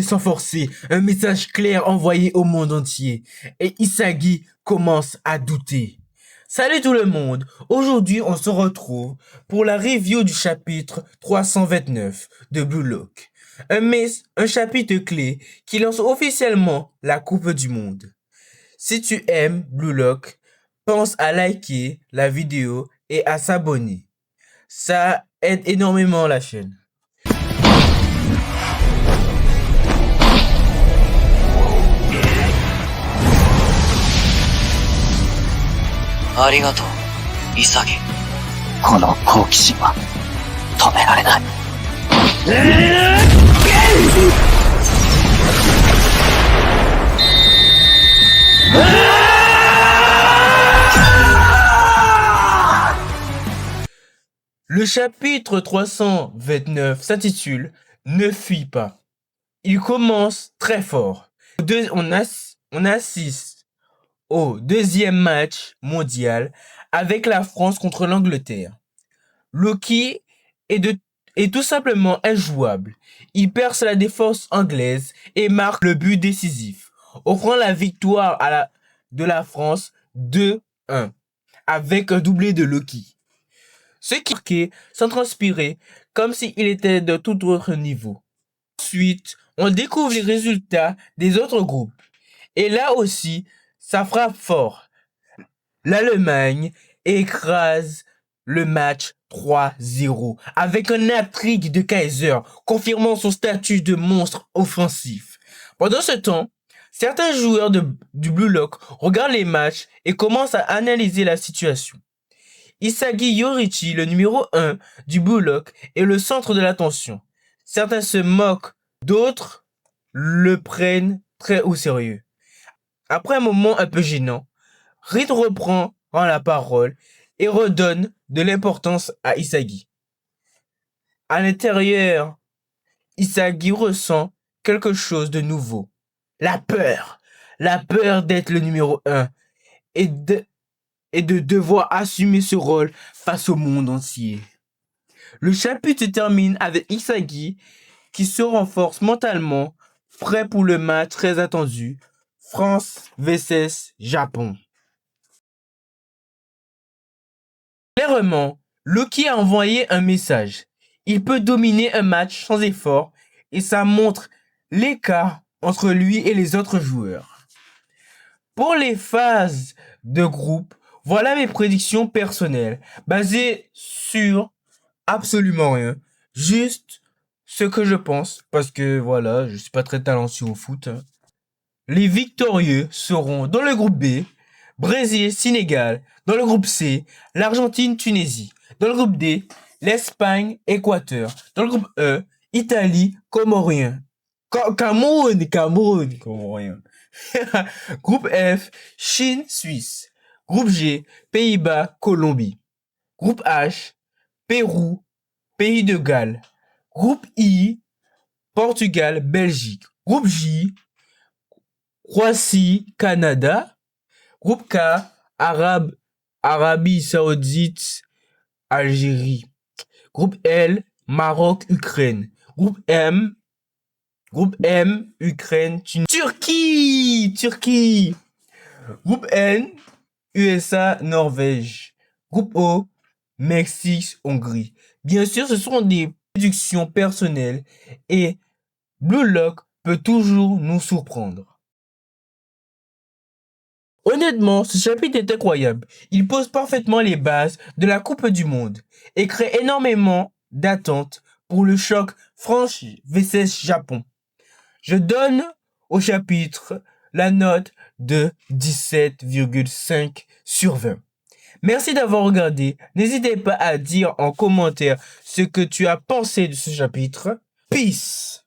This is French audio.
Sans forcer, un message clair envoyé au monde entier. Et Isagi commence à douter. Salut tout le monde, aujourd'hui on se retrouve pour la review du chapitre 329 de Blue Lock. Un chapitre clé qui lance officiellement la Coupe du Monde. Si tu aimes Blue Lock, pense à liker la vidéo et à s'abonner. Ça aide énormément la chaîne. ありがとう、潔。この好奇心は止められない。Le chapitre 329 s'intitule « Ne fuis pas ». Il commence très fort. On assiste au deuxième match mondial avec la France contre l'Angleterre. Loki est tout simplement injouable. Il perce la défense anglaise et marque le but décisif, offrant la victoire de la France 2-1 avec un doublé de Loki. Ce qui marquait sans transpirer, comme s'il était de tout autre niveau. Ensuite, on découvre les résultats des autres groupes. Et là aussi, ça frappe fort. L'Allemagne écrase le match 3-0 avec un hat-trick de Kaiser, confirmant son statut de monstre offensif. Pendant ce temps, certains joueurs du Blue Lock regardent les matchs et commencent à analyser la situation. Isagi Yorichi, le numéro 1 du Blue Lock, est le centre de l'attention. Certains se moquent, d'autres le prennent très au sérieux. Après un moment un peu gênant, Reed reprend la parole et redonne de l'importance à Isagi. À l'intérieur, Isagi ressent quelque chose de nouveau. La peur d'être le numéro 1 et de devoir assumer ce rôle face au monde entier. Le chapitre se termine avec Isagi qui se renforce mentalement, prêt pour le match très attendu, France vs Japon. Clairement, Loki a envoyé un message. Il peut dominer un match sans effort et ça montre l'écart entre lui et les autres joueurs. Pour les phases de groupe, voilà mes prédictions personnelles, basées sur absolument rien, juste ce que je pense, parce que voilà, je suis pas très talentueux au foot. Les victorieux seront dans le groupe B, Brésil, Sénégal. Dans le groupe C, l'Argentine, Tunisie. Dans le groupe D, l'Espagne, Équateur. Dans le groupe E, Italie, Comorien. Cameroun, Comorien. Groupe F, Chine, Suisse. Groupe G, Pays-Bas, Colombie. Groupe H, Pérou, Pays de Galles. Groupe I, Portugal, Belgique. Groupe J, Croatie, Canada. Groupe K, Arabie Saoudite, Algérie. Groupe L, Maroc, Ukraine. Groupe M, Ukraine, Turquie. Groupe N, USA, Norvège. Groupe O, Mexique, Hongrie. Bien sûr, ce sont des prédictions personnelles et Blue Lock peut toujours nous surprendre. Honnêtement, ce chapitre est incroyable. Il pose parfaitement les bases de la Coupe du Monde et crée énormément d'attentes pour le choc France vs Japon. Je donne au chapitre la note de 17,5 sur 20. Merci d'avoir regardé. N'hésitez pas à dire en commentaire ce que tu as pensé de ce chapitre. Peace!